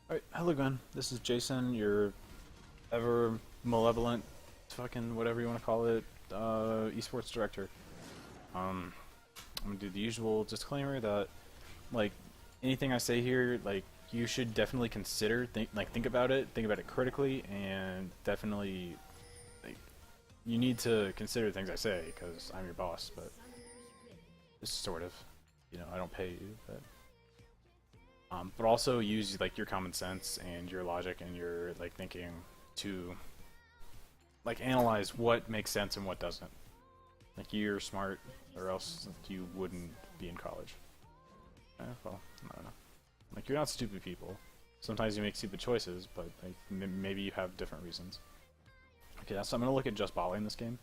Alright, hello again. This is Jason, your ever malevolent, fucking whatever you want to call it, eSports director. I'm gonna do the usual disclaimer that, like, anything I say here, like, you should definitely consider, think about it critically, and definitely, like, you need to consider things I say, because I'm your boss, but, just sort of, I don't pay you, but also use like your common sense and your logic and your like thinking to like analyze what makes sense and what doesn't. Like you're smart, or else you wouldn't be in college. Well, I don't know. Like you're not stupid people. Sometimes you make stupid choices, but like, maybe you have different reasons. Okay, so I'm gonna look at just bot lane this game,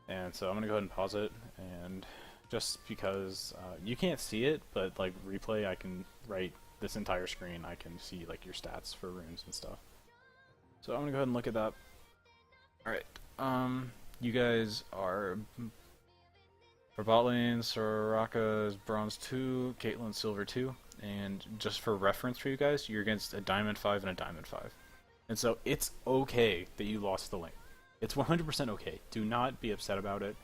and so I'm gonna go ahead and pause it and just because you can't see it, but like replay, I can write this entire screen. I can see like your stats for runes and stuff. So I'm gonna go ahead and look at that. All right, you guys are for bot lane. Soraka is bronze 2, Caitlyn silver 2, and just for reference for you guys, you're against a diamond 5 and a diamond 5, and so it's okay that you lost the lane. It's 100% okay. Do not be upset about it.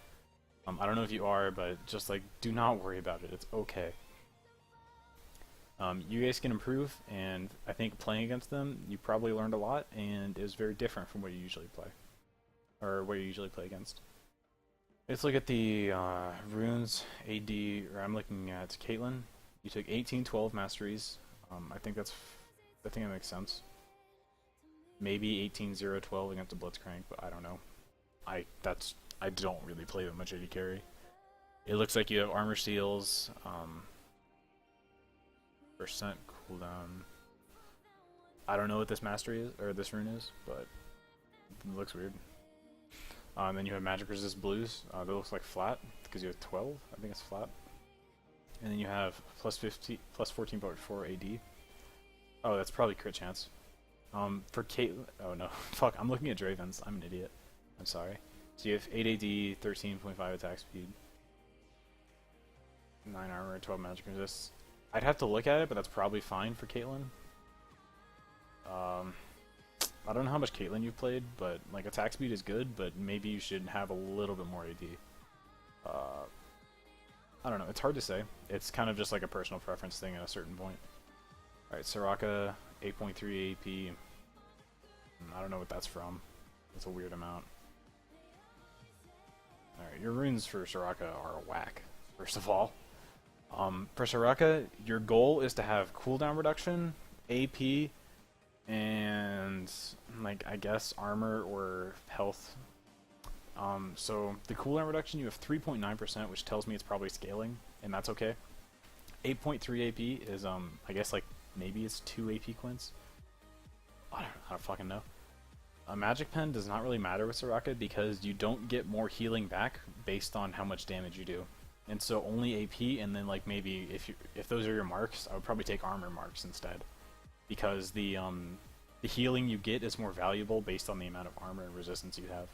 I don't know if you are, but just like, do not worry about it. It's okay. You guys can improve, and I think playing against them, you probably learned a lot, and it was very different from what you usually play, or what you usually play against. Let's look at the runes AD, or I'm looking at Caitlyn. You took 18-12 masteries. I think that makes sense. Maybe 18-0-12 against a Blitzcrank, but I don't know. I don't really play that much AD carry. It looks like you have armor seals, percent cooldown. I don't know what this mastery is, or this rune is, but it looks weird. Then you have magic resist blues. That looks like flat, because you have 12. I think it's flat. And then you have plus 14.4 AD. Oh, that's probably crit chance. For Caitlyn, oh no, fuck, I'm looking at Draven's. I'm an idiot. I'm sorry. So you have 8 AD, 13.5 attack speed, 9 armor, 12 magic resist. I'd have to look at it, but that's probably fine for Caitlyn. I don't know how much Caitlyn you've played, but like attack speed is good, but maybe you should have a little bit more AD. I don't know, it's hard to say. It's kind of just like a personal preference thing at a certain point. Alright, Soraka, 8.3 AP. I don't know what that's from. It's a weird amount. Alright, your runes for Soraka are whack, first of all. For Soraka, your goal is to have cooldown reduction, AP, and, like, I guess armor or health. So the cooldown reduction, you have 3.9%, which tells me it's probably scaling, and that's okay. 8.3 AP is, I guess, like, maybe it's 2 AP quints? I don't fucking know. A magic pen does not really matter with Soraka because you don't get more healing back based on how much damage you do, and so only AP. And then like maybe if those are your marks, I would probably take armor marks instead, because the healing you get is more valuable based on the amount of armor and resistance you have,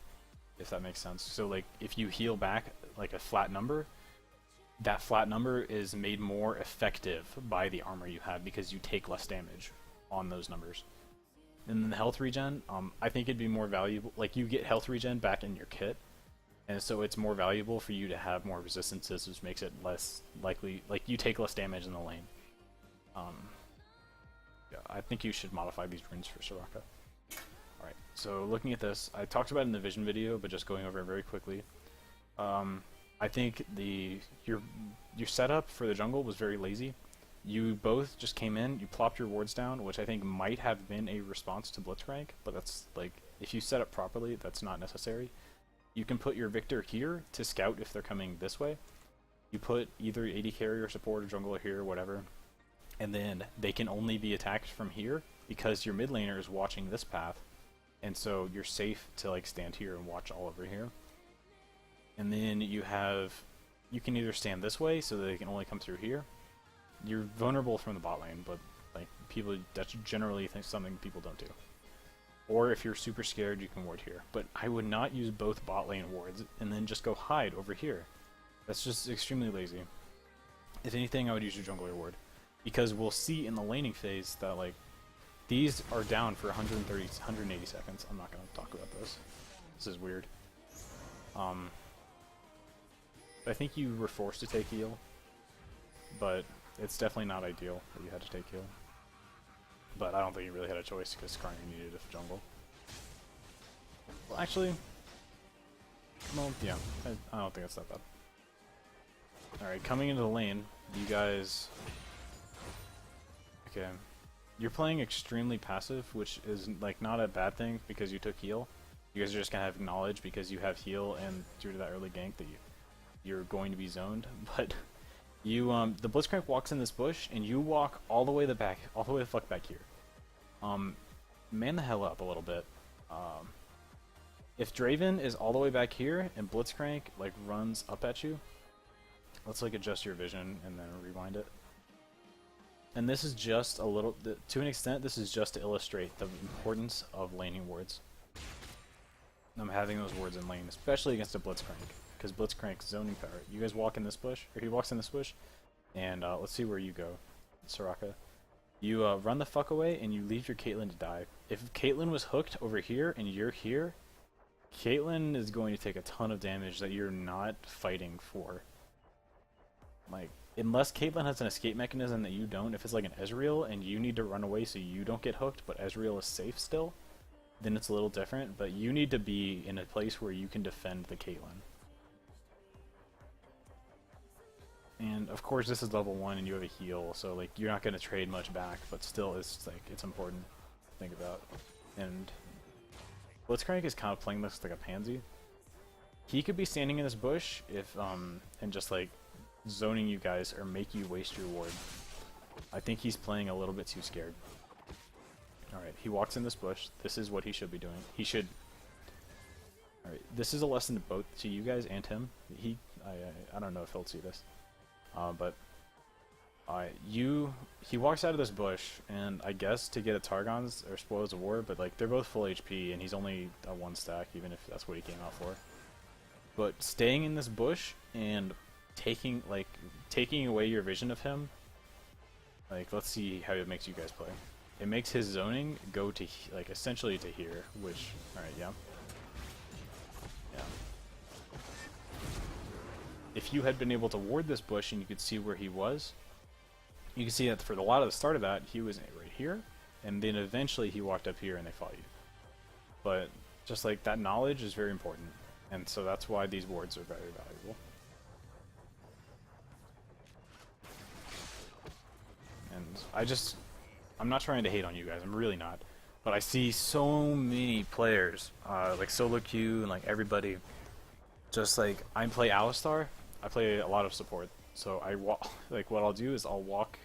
if that makes sense. So like if you heal back like a flat number, that flat number is made more effective by the armor you have because you take less damage on those numbers. And then the health regen, I think it'd be more valuable, like you get health regen back in your kit, and so it's more valuable for you to have more resistances, which makes it less likely, like you take less damage in the lane. Yeah, I think you should modify these runes for Soraka. Alright, so looking at this, I talked about it in the vision video, but just going over it very quickly. I think your setup for the jungle was very lazy. You both just came in, you plopped your wards down, which I think might have been a response to Blitzcrank, but that's like, if you set up properly, that's not necessary. You can put your Victor here to scout if they're coming this way. You put either AD carry or support or jungler here or whatever, and then they can only be attacked from here because your mid laner is watching this path, and so you're safe to like stand here and watch all over here. And then you can either stand this way so that they can only come through here. You're vulnerable from the bot lane, but like that's generally something people don't do. Or if you're super scared, you can ward here. But I would not use both bot lane wards and then just go hide over here. That's just extremely lazy. If anything, I would use your jungler ward. because we'll see in the laning phase that like these are down for 130, 180 seconds. I'm not gonna talk about this. This is weird. I think you were forced to take heal, but it's definitely not ideal that you had to take heal. But I don't think you really had a choice because Karni needed a jungle. Well, actually, well, yeah, I don't think it's that bad. Alright, coming into the lane, you guys... Okay, you're playing extremely passive, which is like not a bad thing because you took heal. You guys are just gonna have knowledge because you have heal and due to that early gank that you're going to be zoned. But you, the Blitzcrank walks in this bush and you walk all the way the fuck back here. Man the hell up a little bit. If Draven is all the way back here and Blitzcrank like runs up at you, let's like adjust your vision and then rewind it. And this is just a little, to an extent, this is just to illustrate the importance of laning wards. I'm having those wards in lane, especially against a Blitzcrank, because Blitzcrank's zoning power. You guys walk in this bush, or he walks in this bush, and let's see where you go, Soraka. You run the fuck away and you leave your Caitlyn to die. If Caitlyn was hooked over here and you're here, Caitlyn is going to take a ton of damage that you're not fighting for. Like, unless Caitlyn has an escape mechanism that you don't, if it's like an Ezreal and you need to run away so you don't get hooked, but Ezreal is safe still, then it's a little different, but you need to be in a place where you can defend the Caitlyn. And of course this is level 1 and you have a heal, so like you're not going to trade much back, but still it's like it's important to think about. And Blitzcrank is kind of playing this like a pansy. He could be standing in this bush if and just like zoning you guys or make you waste your ward. I think he's playing a little bit too scared. Alright, he walks in this bush. This is what he should be doing. He should... Alright, this is a lesson to both to you guys and him. I don't know if he'll see this. But he walks out of this bush, and I guess to get a Targon's or Spoils of War, but like they're both full HP, and he's only a 1 stack, even if that's what he came out for. But staying in this bush and taking away your vision of him, like let's see how it makes you guys play. It makes his zoning go to like essentially to here, which alright, yeah. Yeah. If you had been able to ward this bush and you could see where he was, you can see that for a lot of the start of that, he was right here, and then eventually he walked up here and they fought you. But just like that knowledge is very important, and so that's why these wards are very valuable. And I'm not trying to hate on you guys, I'm really not. But I see so many players, like Solo Q and like everybody, just like, I play Alistar, I play a lot of support. So I walk, like what I'll do is I'll walk,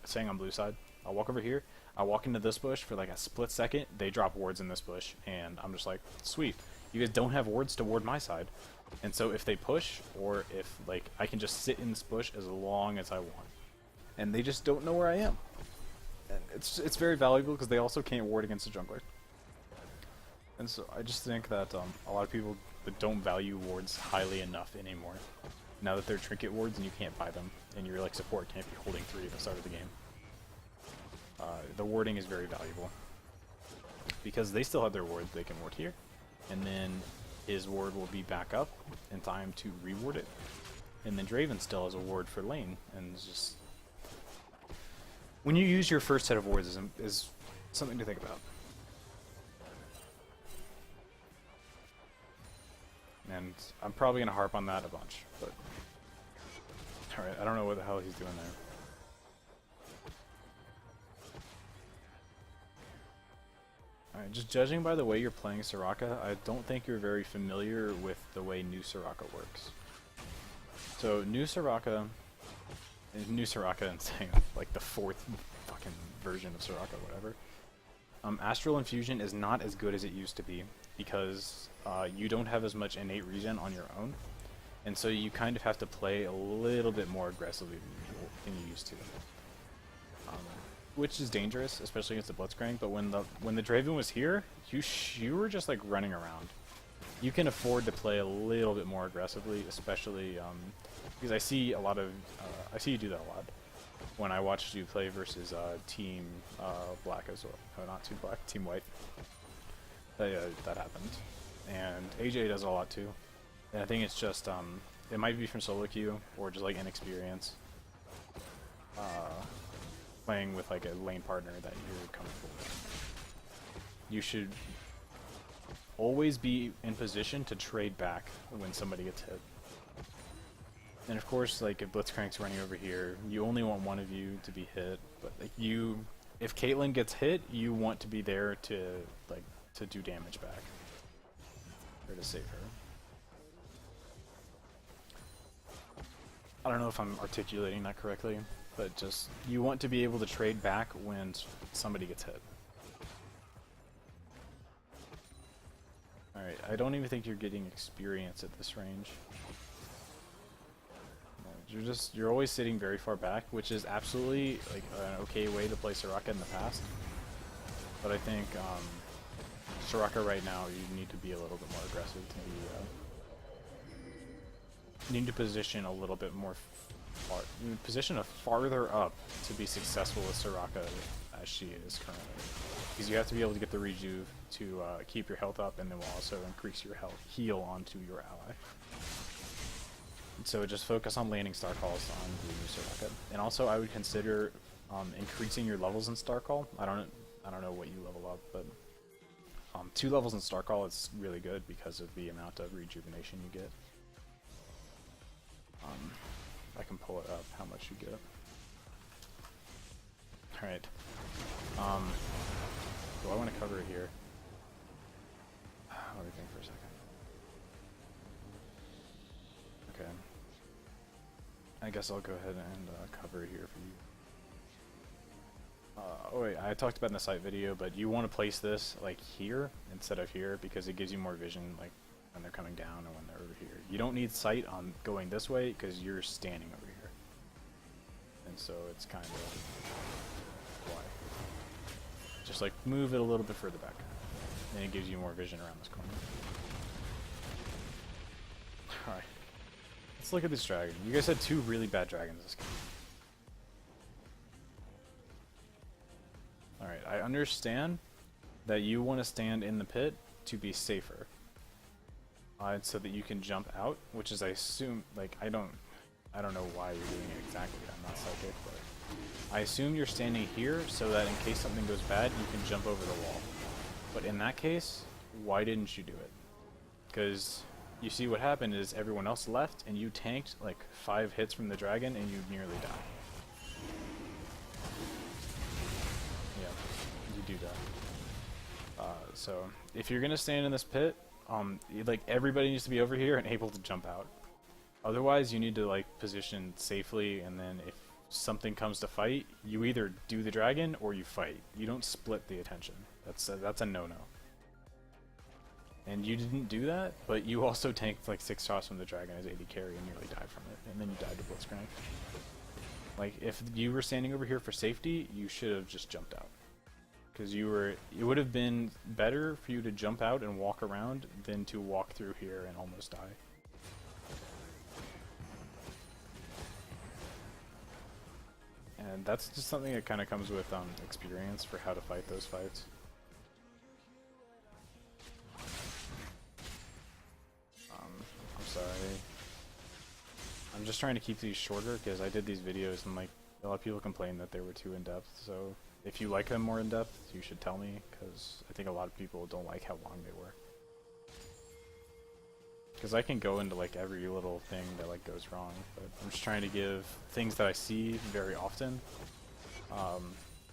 saying on blue side, I'll walk over here, I'll walk into this bush for like a split second, they drop wards in this bush, and I'm just like, sweet, you guys don't have wards to ward my side. And so if they push, or if like, I can just sit in this bush as long as I want. And they just don't know where I am. And it's very valuable because they also can't ward against a jungler. And so I just think that a lot of people that don't value wards highly enough anymore. Now that they're trinket wards and you can't buy them, and your like support can't be holding 3 at the start of the game. The warding is very valuable. Because they still have their wards, they can ward here. And then his ward will be back up in time to reward it. And then Draven still has a ward for lane, and it's just... When you use your first set of wards is something to think about. And I'm probably going to harp on that a bunch, but... Alright, I don't know what the hell he's doing there. Alright, just judging by the way you're playing Soraka, I don't think you're very familiar with the way new Soraka works. So, new Soraka and saying like the 4th fucking version of Soraka, whatever. Astral Infusion is not as good as it used to be because you don't have as much innate regen on your own, and so you kind of have to play a little bit more aggressively than you used to, which is dangerous, especially against the Blitzcrank. But when the Draven was here, you were just like running around. You can afford to play a little bit more aggressively, especially because I see you do that a lot. when I watched you play versus Team Black as well. Oh, not Team Black, Team White. That happened. And AJ does a lot too. And I think it's just, it might be from solo queue or just like inexperience. Playing with like a lane partner that you're comfortable with. You should always be in position to trade back when somebody gets hit. And of course, like if Blitzcrank's running over here, you only want one of you to be hit. But like if Caitlyn gets hit, you want to be there to do damage back or to save her. I don't know if I'm articulating that correctly, but just you want to be able to trade back when somebody gets hit. Alright, I don't even think you're getting experience at this range. You're always sitting very far back, which is absolutely like an okay way to play Soraka in the past. But I think Soraka right now, you need to be a little bit more aggressive to be. You need to position a little bit more far. You position a farther up to be successful with Soraka as she is currently, because you have to be able to get the rejuve to keep your health up, and then will also increase your heal onto your ally. So just focus on landing star calls on the new Soraka, and also I would consider increasing your levels in star call. I don't know what you level up, but 2 levels in star call is really good because of the amount of rejuvenation you get. I can pull it up how much you get. All right. Do I want to cover it here? Let me think for a second. Okay. I guess I'll go ahead and cover it here for you. Oh wait, I talked about in the site video, but you want to place this like here instead of here because it gives you more vision like when they're coming down and when they're over here. You don't need sight on going this way because you're standing over here. And so it's kind of why. Just like move it a little bit further back. And it gives you more vision around this corner. Alright. Let's look at this dragon. You guys had 2 really bad dragons this game. Alright, I understand that you want to stand in the pit to be safer. So that you can jump out, which is I assume, like, I don't know why you're doing it exactly, I'm not psychic, but I assume you're standing here so that in case something goes bad, you can jump over the wall. But in that case, why didn't you do it? Because you see what happened is everyone else left and you tanked like 5 hits from the dragon and you nearly died. Yeah, you do that. So if you're gonna stand in this pit, like everybody needs to be over here and able to jump out. Otherwise, you need to like position safely, and then if something comes to fight, you either do the dragon or you fight. You don't split the attention. That's a no-no. And you didn't do that, but you also tanked like 6 shots from the dragon as AD carry and nearly died from it, and then you died to Blitzcrank. Like if you were standing over here for safety, you should have just jumped out. Because it would have been better for you to jump out and walk around than to walk through here and almost die. And that's just something that kind of comes with experience for how to fight those fights. I'm sorry. I'm just trying to keep these shorter because I did these videos and like a lot of people complained that they were too in-depth, so if you like them more in-depth, you should tell me, because I think a lot of people don't like how long they were. Because I can go into like every little thing that like goes wrong, but I'm just trying to give things that I see very often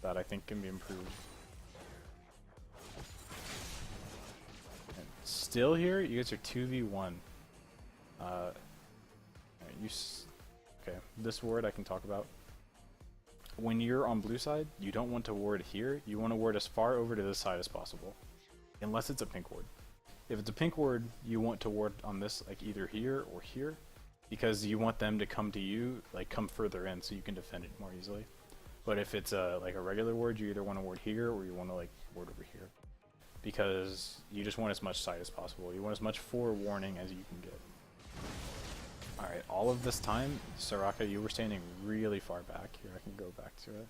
that I think can be improved. And still here, you guys are 2v1. Okay, this ward I can talk about. When you're on blue side, you don't want to ward here, you want to ward as far over to this side as possible. Unless it's a pink ward. If it's a pink ward, you want to ward on this, like either here or here, because you want them to come to you, like come further in so you can defend it more easily. But if it's like a regular ward, you either want to ward here or you want to like ward over here. Because you just want as much sight as possible. You want as much forewarning as you can get. Alright, all of this time, Soraka, you were standing really far back. Here, I can go back to it.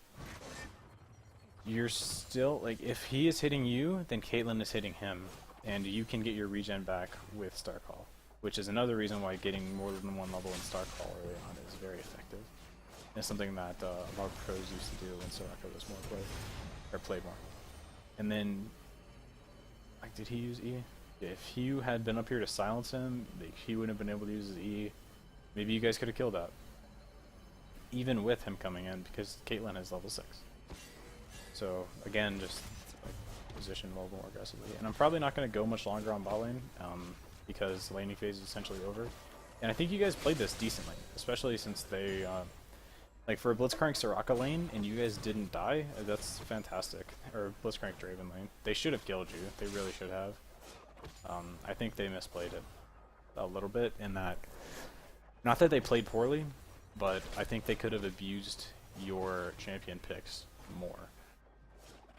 You're still, like, if he is hitting you, then Caitlyn is hitting him. And you can get your regen back with Star Call. Which is another reason why getting more than one level in Star Call early on is very effective. And it's something that a lot of pros used to do when Soraka was more played. Or played more. And then, like, did he use E? If you had been up here to silence him, like, he wouldn't have been able to use his E. Maybe you guys could have killed that. Even with him coming in, because Caitlyn is level 6. So, again, just like, position a little more aggressively. And I'm probably not going to go much longer on bot lane, because the laning phase is essentially over. And I think you guys played this decently, especially since they, like for a Blitzcrank Soraka lane, and you guys didn't die, that's fantastic. Or Blitzcrank Draven lane. They should have killed you, they really should have. I think they misplayed it a little bit in that, not that they played poorly, but I think they could have abused your champion picks more.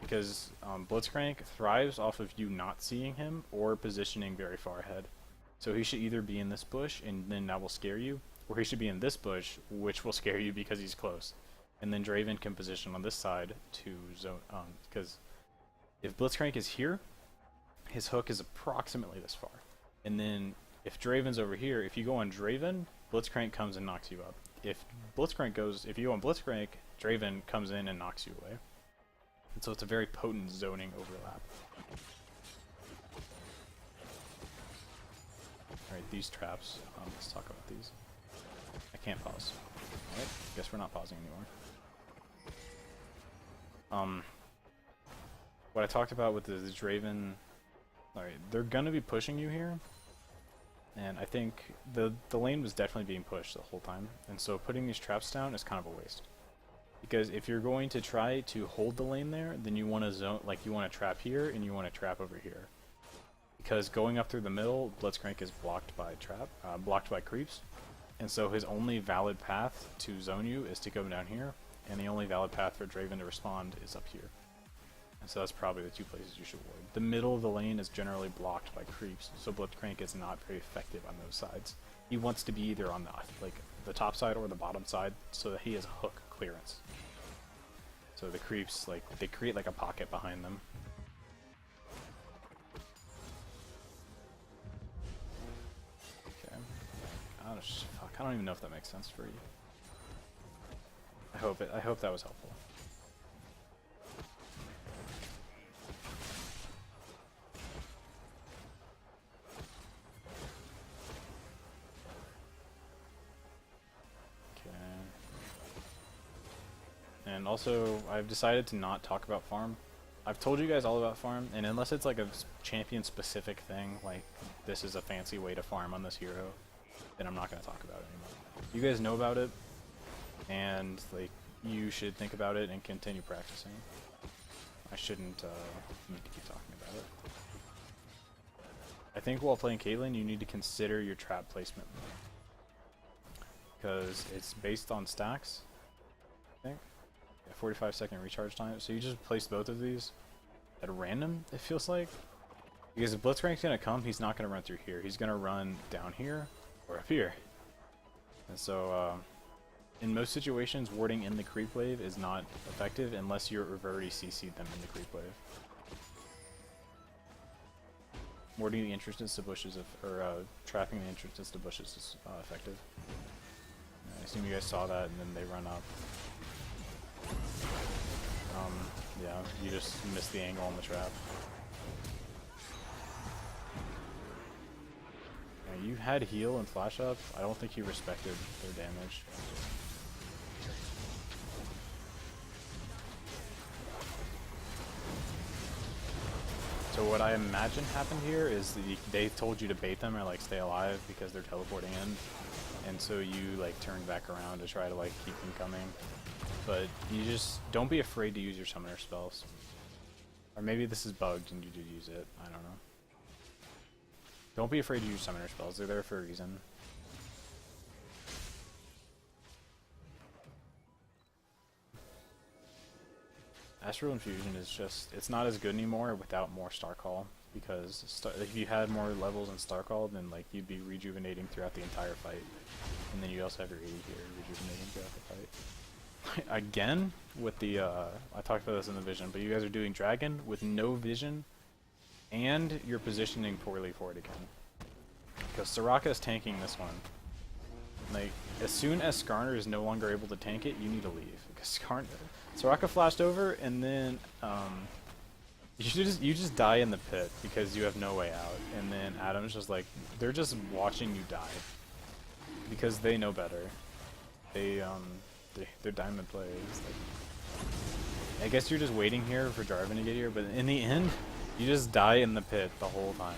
Because Blitzcrank thrives off of you not seeing him or positioning very far ahead. So he should either be in this bush and then that will scare you, or he should be in this bush, which will scare you because he's close. And then Draven can position on this side to zone, because if Blitzcrank is here, his hook is approximately this far. And then if Draven's over here, if you go on Draven, Blitzcrank comes and knocks you up. If you go on Blitzcrank, Draven comes in and knocks you away. And so it's a very potent zoning overlap. Alright, these traps, let's talk about these. I can't pause. Alright, guess we're not pausing anymore. What I talked about with the Draven, alright, they're gonna be pushing you here. And I think the lane was definitely being pushed the whole time. And so putting these traps down is kind of a waste. Because if you're going to try to hold the lane there, then you want to zone, like you want to trap here and you want to trap over here. Because going up through the middle, Blitzcrank is blocked by blocked by creeps. And so his only valid path to zone you is to go down here, and the only valid path for Draven to respond is up here. And so that's probably the two places you should avoid. The middle of the lane is generally blocked by creeps, so Blitzcrank is not very effective on those sides. He wants to be either on the top side or the bottom side, so that he has hook clearance. So the creeps, like, they create like a pocket behind them. Okay. I don't even know if that makes sense for you. I hope that was helpful. And also, I've decided to not talk about farm. I've told you guys all about farm, and unless it's like a champion-specific thing, like this is a fancy way to farm on this hero, then I'm not going to talk about it anymore. You guys know about it, and like you should think about it and continue practicing. I shouldn't need to keep talking about it. I think while playing Caitlyn, you need to consider your trap placement, because it's based on stacks, I think. 45-second recharge time, so you just place both of these at random, it feels like. Because if Blitzcrank's gonna come, he's not gonna run through here. He's gonna run down here or up here. And so, in most situations, warding in the creep wave is not effective unless you've already CC'd them in the creep wave. Warding the entrances to bushes, or trapping the entrances to bushes is effective. I assume you guys saw that, and then they run up. Yeah, you just missed the angle on the trap. Yeah, you had heal and flash up. I don't think you respected their damage. So what I imagine happened here is that they told you to bait them or like stay alive because they're teleporting in, and so you like turned back around to try to like keep them coming. But you just don't be afraid to use your summoner spells. Or maybe this is bugged and you did use it. I don't know. Don't be afraid to use summoner spells. They're there for a reason. Astral Infusion is just, it's not as good anymore without more Star Call, because if you had more levels in Star Call, then like you'd be rejuvenating throughout the entire fight, and then you also have your 80 here rejuvenating throughout the fight. Again, with the, I talked about this in the vision, but you guys are doing Dragon with no vision, and you're positioning poorly for it again. Because Soraka is tanking this one. Like, as soon as Skarner is no longer able to tank it, you need to leave. Because Soraka flashed over, and then you just die in the pit because you have no way out. And then Adam's just like, they're just watching you die because they know better. They're diamond players. Like, I guess you're just waiting here for Jarvan to get here, but in the end, you just die in the pit the whole time.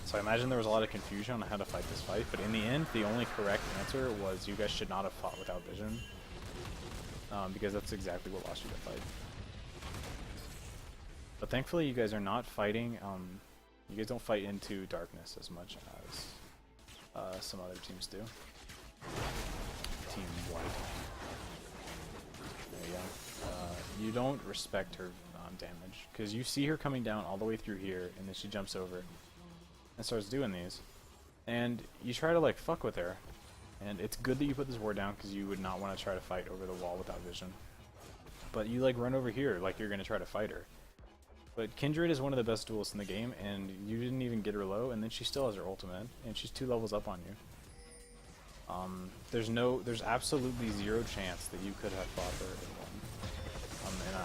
So I imagine there was a lot of confusion on how to fight this fight, but in the end, the only correct answer was you guys should not have fought without vision. Because that's exactly what lost you that fight. But thankfully, you guys are not fighting, you guys don't fight into darkness as much as some other teams do. Team White. There you go. You don't respect her damage, because you see her coming down all the way through here, and then she jumps over and starts doing these. And you try to like fuck with her. And it's good that you put this ward down, because you would not want to try to fight over the wall without vision. But you like run over here like you're going to try to fight her. But Kindred is one of the best duelists in the game, and you didn't even get her low, and then she still has her ultimate, and she's 2 levels up on you. There's absolutely zero chance that you could have fought her in one. And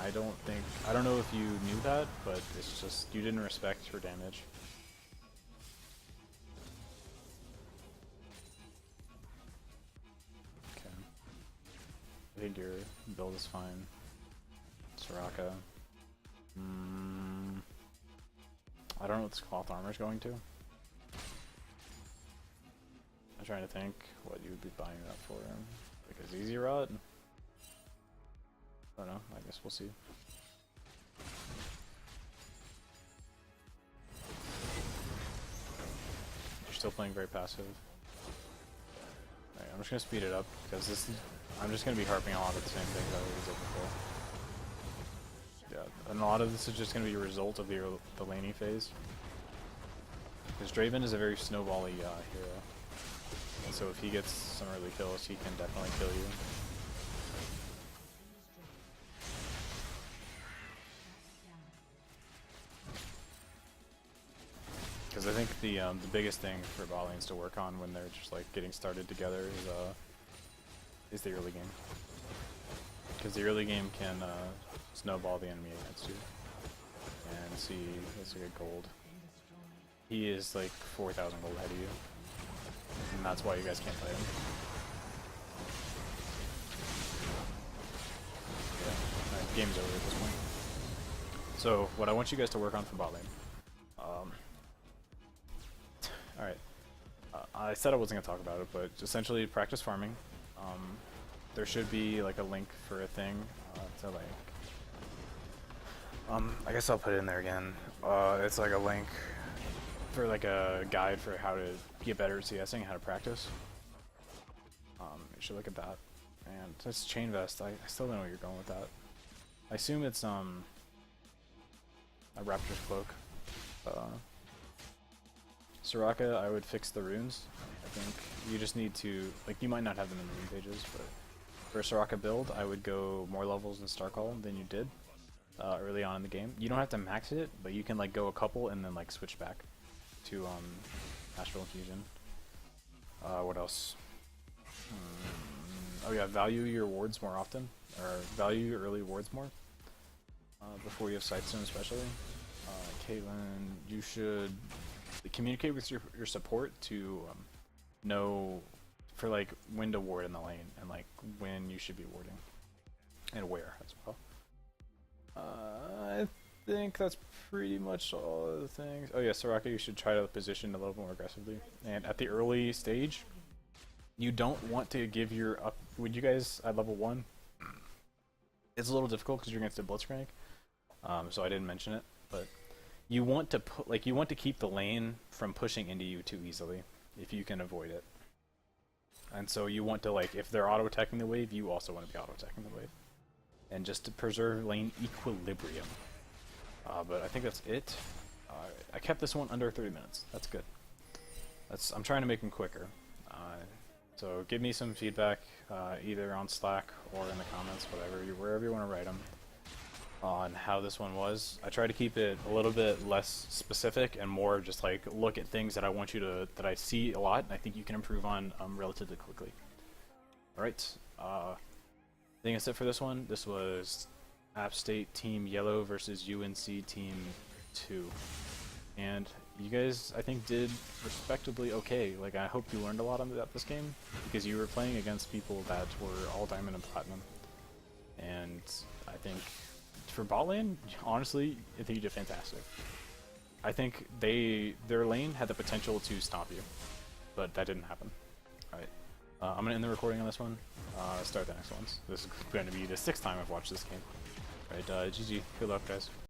I don't know if you knew that, but it's just, you didn't respect her damage. Okay. I think your build is fine. Soraka. I don't know what this cloth armor is going to. I'm trying to think what you would be buying that for. Like a ZZ Rod? I don't know, I guess we'll see. You're still playing very passive. Alright, I'm just gonna speed it up because I'm just gonna be harping a lot of the same things I was looking for. Yeah, and a lot of this is just going to be a result of the laning phase. Because Draven is a very snowbally hero. And so if he gets some early kills, he can definitely kill you. Because I think the biggest thing for bot lanes to work on when they're just like getting started together is the early game. Because the early game can snowball the enemy against you. And see, let's look at gold. He is like 4,000 gold ahead of you. And that's why you guys can't fight him. Yeah, alright, game's over at this point. So, what I want you guys to work on for bot lane. Alright. I said I wasn't going to talk about it, but essentially practice farming. There should be like a link for a thing to like... I guess I'll put it in there again. It's like a link for like a guide for how to get better at CSing, how to practice. You should look at that. And that's Chain Vest. I still don't know where you're going with that. I assume it's a Raptor's Cloak. Soraka, I would fix the runes. I think you just need to, like, you might not have them in the rune pages, but for a Soraka build, I would go more levels in Star Call than you did early on in the game. You don't have to max it, but you can like go a couple and then like switch back to Astral Infusion. What else? Oh yeah, value your wards more often, or value your early wards more before you have Sightstone especially. Caitlyn, you should communicate with your support to know for like when to ward in the lane and like when you should be warding and where as well. I think that's pretty much all of the things. Oh yeah, Soraka, you should try to position a little more aggressively. And at the early stage, you don't want to give your up. Would you guys at level 1? It's a little difficult because you're against a Blitzcrank, so I didn't mention it. But you want to put you want to keep the lane from pushing into you too easily if you can avoid it. And so you want to if they're auto attacking the wave, you also want to be auto attacking the wave. and just to preserve lane equilibrium. But I think that's it. I kept this one under 30 minutes. That's good. I'm trying to make them quicker. So give me some feedback, either on Slack or in the comments, wherever you want to write them, on how this one was. I try to keep it a little bit less specific and more just like look at things that that I see a lot and I think you can improve on relatively quickly. Alright, I think that's it for this one. This was App State Team Yellow versus UNC Team 2. And you guys, I think, did respectably okay. Like, I hope you learned a lot about this game, because you were playing against people that were all Diamond and Platinum. And I think, for bot lane, honestly, I think you did fantastic. I think their lane had the potential to stop you, but that didn't happen. Alright, I'm going to end the recording on this one, start the next ones. This is going to be the 6th time I've watched this game. Alright, GG, good luck guys.